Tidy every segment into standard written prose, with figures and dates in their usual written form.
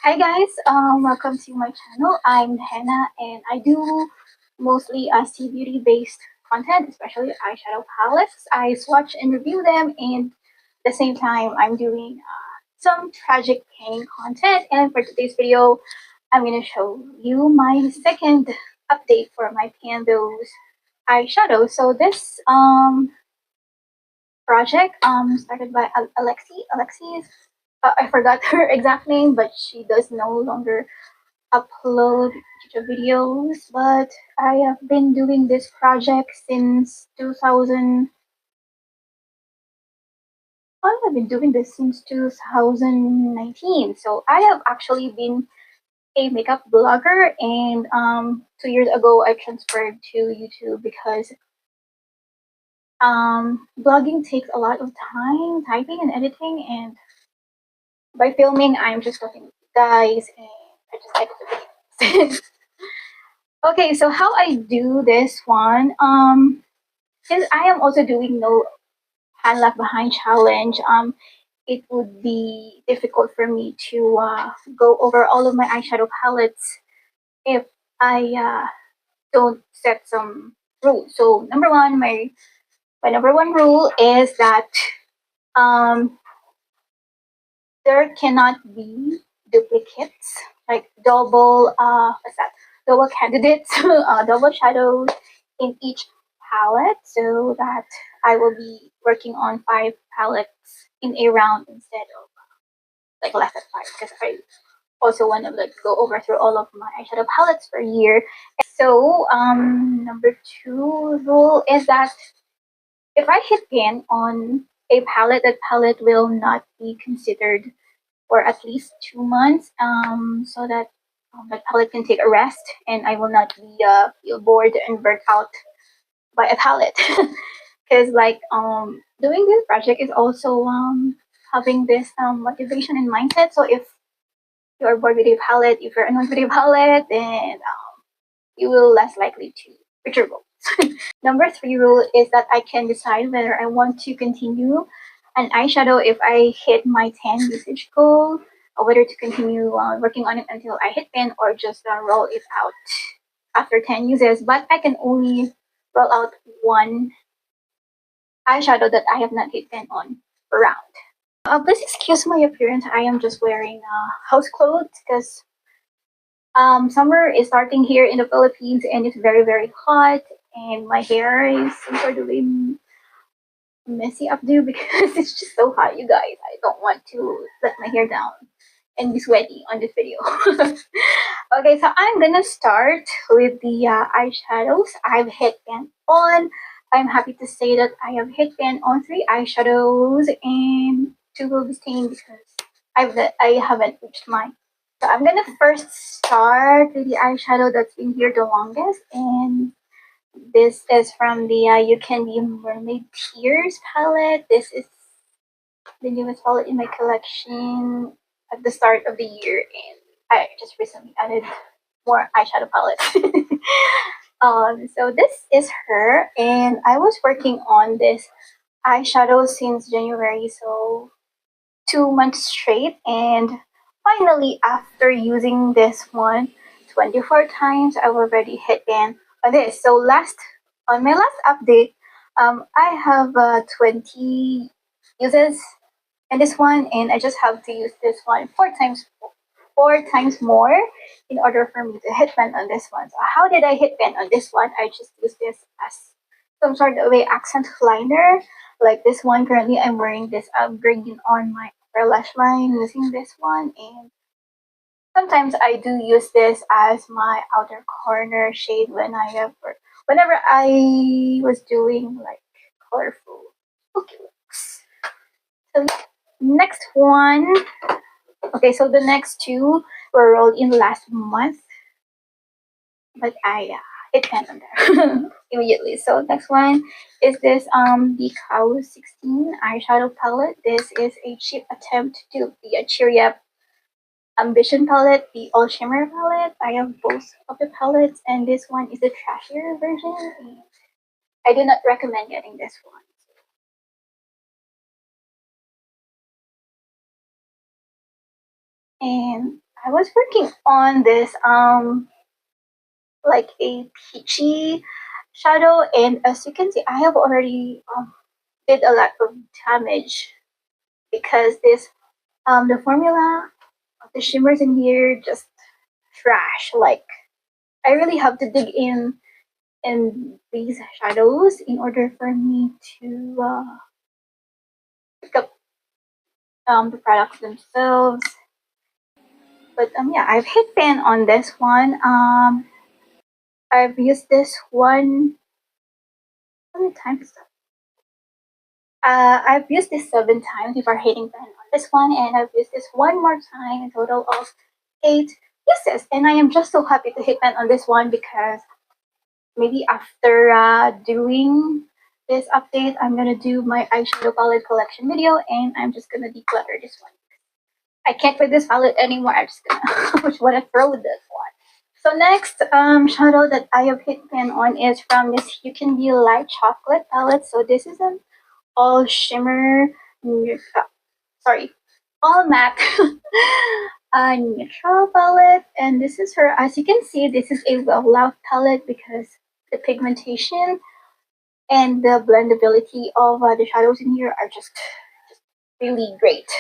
Hi guys, welcome to my channel. I'm Hannah and I do mostly sea beauty based content, especially eyeshadow palettes. I swatch and review them, and at the same time I'm doing some tragic painting content. And for today's video, I'm going to show you my second update for my Pandos eyeshadow. So this project started by Alexi. I forgot her exact name, but she does no longer upload YouTube videos. But I have been doing this project since 2000. Well, I've been doing this since 2019. So I have actually been a makeup blogger, and 2 years ago I transferred to YouTube because blogging takes a lot of time typing and editing, and by filming I'm just talking with you guys and I just edit the videos. Okay, so how I do this one, since I am also doing no hand left behind challenge, it would be difficult for me to go over all of my eyeshadow palettes if I don't set some rules. So number one, my number one rule is that um, there cannot be duplicates, like what's that? Double candidates, double shadows in each palette, so that I will be working on 5 palettes in a round instead of like less than 5, because I also want to like go over through all of my eyeshadow palettes per year. So number two rule is that if I hit pan on a palette, that palette will not be considered for at least 2 months, so that that palette can take a rest and I will not be feel bored and burnt out by a palette. Because like doing this project is also having this motivation and mindset. So if you're bored with a palette, if you're annoyed with a palette, then you will less likely to reach your goals. Number three rule is that I can decide whether I want to continue an eyeshadow if I hit my 10 usage goal, or whether to continue working on it until I hit 10, or just roll it out after 10 uses. But I can only roll out one eyeshadow that I have not hit 10 on per round. Please excuse my appearance. I am just wearing house clothes because summer is starting here in the Philippines and it's very, very hot. And my hair is some sort of a messy updo because it's just so hot, you guys. I don't want to let my hair down and be sweaty on this video. Okay, so I'm gonna start with the eyeshadows. I've hit pan on. I'm happy to say that I have hit pan on 3 eyeshadows and 2 will be stained because I haven't reached mine. So I'm gonna first start with the eyeshadow that's been here the longest, and this is from the You Can Be Mermaid Tears palette. This is the newest palette in my collection at the start of the year, and I just recently added more eyeshadow palettes. So this is her, and I was working on this eyeshadow since January, so 2 months straight, and finally, after using this one 24 times, I've already hit ban on this. So on my last update, I have 20 uses in this one, and I just have to use this one four times more in order for me to hit ban on this one. So how did I hit ban on this one? I just use this as some sort of a accent liner. Like this one, currently I'm wearing this gradient on my upper lash line using this one, and sometimes I do use this as my outer corner shade whenever I was doing like colorful cookie looks. So next one. Okay, so the next two were rolled in last month, but I hit pan on there immediately. So next one is this the Cow 16 eyeshadow palette. This is a cheap attempt to be a cheery up Ambition palette, the All Shimmer palette. I have both of the palettes, and this one is the trashier version. And I do not recommend getting this one. and I was working on this like a peachy shadow, and as you can see, I have already did a lot of damage because this the formula of the shimmers in here just trash. Like I really have to dig in these shadows in order for me to pick up the products themselves. But yeah, I've hit pan on this one. I've used this one. How many times? I've used this 7 times before hitting pan on this one, and I've used this one more time, a total of 8 uses. And I am just so happy to hit pan on this one because maybe after doing this update, I'm gonna do my eyeshadow palette collection video, and I'm just gonna declutter this one. I can't with this palette anymore. I'm just gonna just wanna throw this one. So next shadow that I have hit pan on is from this You Can Be Light Chocolate palette. So this is an all shimmer, sorry, all matte neutral palette, and this is her. As you can see, this is a well loved palette because the pigmentation and the blendability of the shadows in here are just really great.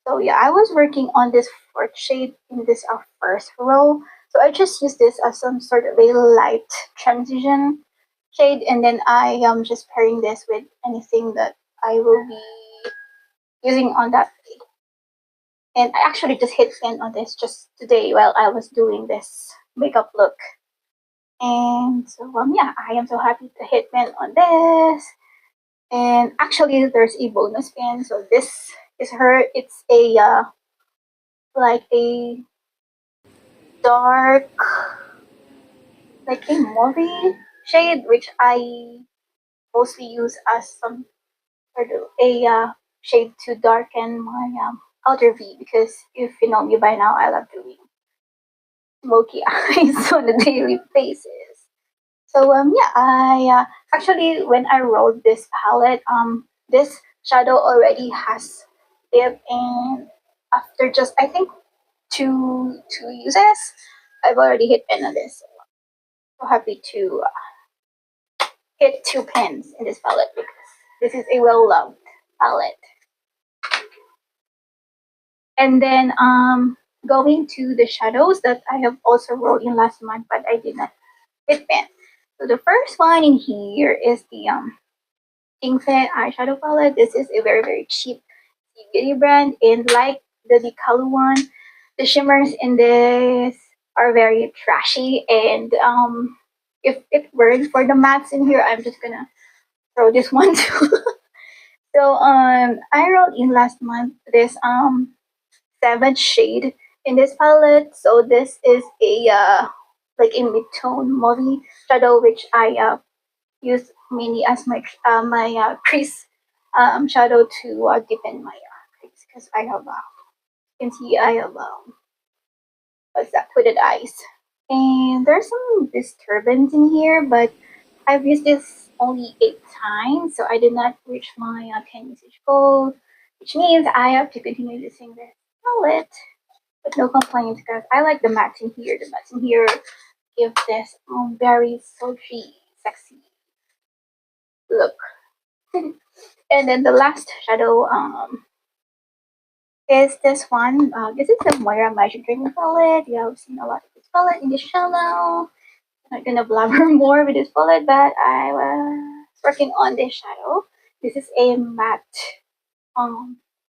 So yeah, I was working on this fourth shade in this first row. So I just used this as some sort of a light transition shade, and then I am just pairing this with anything that I will be using on that day. And I actually just hit pin on this just today while I was doing this makeup look. And so yeah, I am so happy to hit pin on this. And actually, there's a bonus pin. So this is her. It's a like a dark, like a movie shade, which I mostly use as some sort of a shade to darken my outer V. Because if you know me by now, I love doing smoky eyes on a daily basis. So yeah, I actually when I rolled this palette, this shadow already has dip, and after just I think two uses, I've already hit pin on this. So happy to hit 2 pins in this palette because this is a well loved palette. And then going to the shadows that I have also rolled in last month, but I did not hit pin. So the first one in here is the Kingfet eyeshadow palette. This is a very cheap beauty brand, and like the color one, the shimmers in this are very trashy. And if it weren't for the mattes in here, I'm just gonna throw this one too. So I rolled in last month this 7th shade in this palette. So this is a like a mid-tone movie shadow, which I use mainly as my crease shadow to deepen my crease because I have you can see I have what's that, hooded eyes, and there's some disturbance in here, but I've used this only 8 times, so I did not reach my 10 usage goal, which means I have to continue using this palette with no complaints because I like the mattes in here. The mattes in here give this very sultry, sexy look. And then the last shadow is this one. This is the Moira Magic Dreaming palette. You have seen a lot of this palette in this channel. I'm not gonna blabber more with this palette, but I was working on this shadow. This is a matte,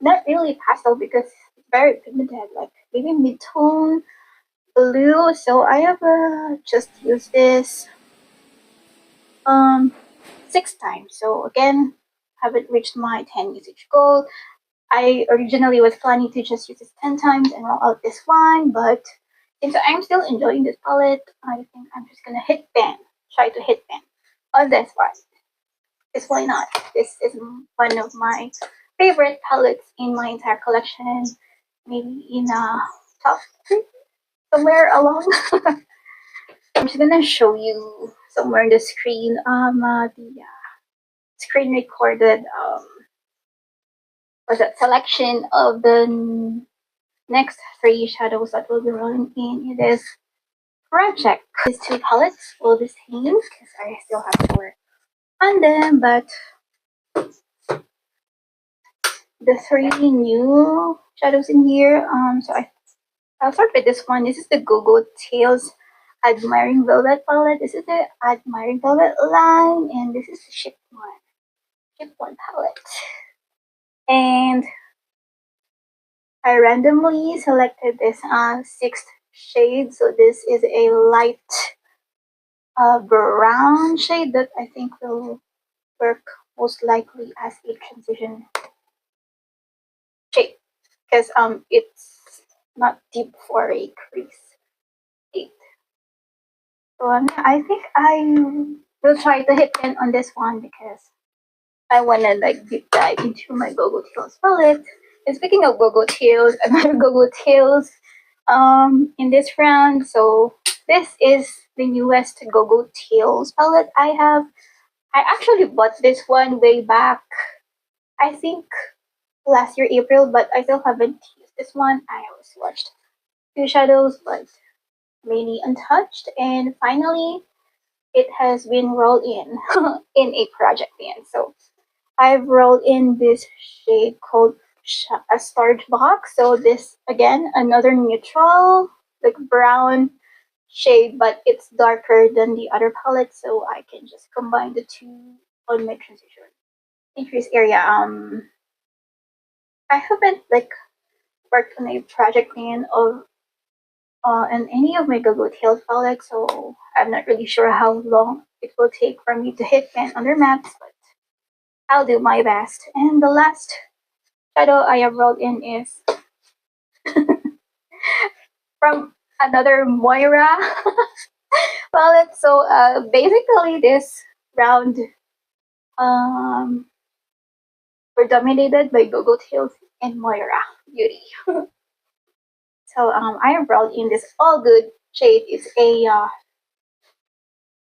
not really pastel because it's very pigmented, like maybe mid-tone blue. So I have just used this 6 times. So again, haven't reached my 10 usage goal. I originally was planning to just use this 10 times and roll out this one, but since I'm still enjoying this palette, I think I'm just gonna hit pan, try to hit pan on this one. Because why not? This is one of my favorite palettes in my entire collection, maybe in a top 3, somewhere along. I'm just gonna show you somewhere in the screen the screen recorded was that selection of the next three shadows that we'll be rolling in it is Project. These two palettes will be same because I still have to work on them, but the three new shadows in here. I'll start with this one. This is the Go Tales Admiring Velvet palette. This is the Admiring Velvet line, and this is the Ship One palette. And I randomly selected this sixth shade. So this is a light brown shade that I think will work most likely as a transition shade because it's not deep for a crease shade. So I think I will try to hit in on this one because I wanna like deep dive into my Go Tails palette. And speaking of Go Tails, another Go Tails in this round. So this is the newest Go Tails palette I have. I actually bought this one way back, I think last year April, but I still haven't used this one. I always watched two shadows, but mainly untouched. And finally, it has been rolled in in a project pan. So I've rolled in this shade called a storage box. So this again another neutral like brown shade, but it's darker than the other palette, so I can just combine the two on my transition increase area. I haven't like worked on a project plan of in any of my Go Tails palettes, so I'm not really sure how long it will take for me to hit pan on their maps, but I'll do my best. And the last shadow I have rolled in is from another Moira palette. So basically this round um were dominated by Go Tails and Moira Beauty. So I have rolled in this all good shade. It's a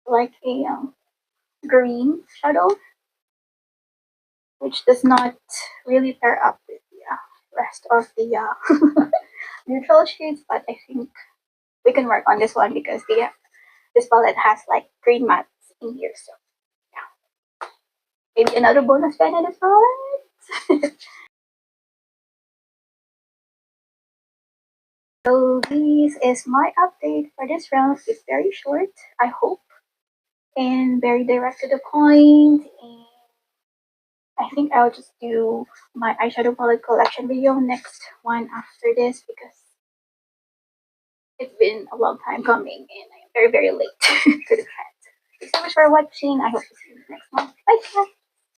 like a green shadow, which does not really pair up with the rest of the neutral shades. But I think we can work on this one because this palette has like green mattes in here. So yeah, maybe another bonus pen in this palette. So this is my update for this round. It's very short, I hope, and very direct to the point. And I think I'll just do my eyeshadow palette collection video next one after this because it's been a long time coming and I am very late to the trend. Thanks so much for watching. I hope to see you next month. Bye.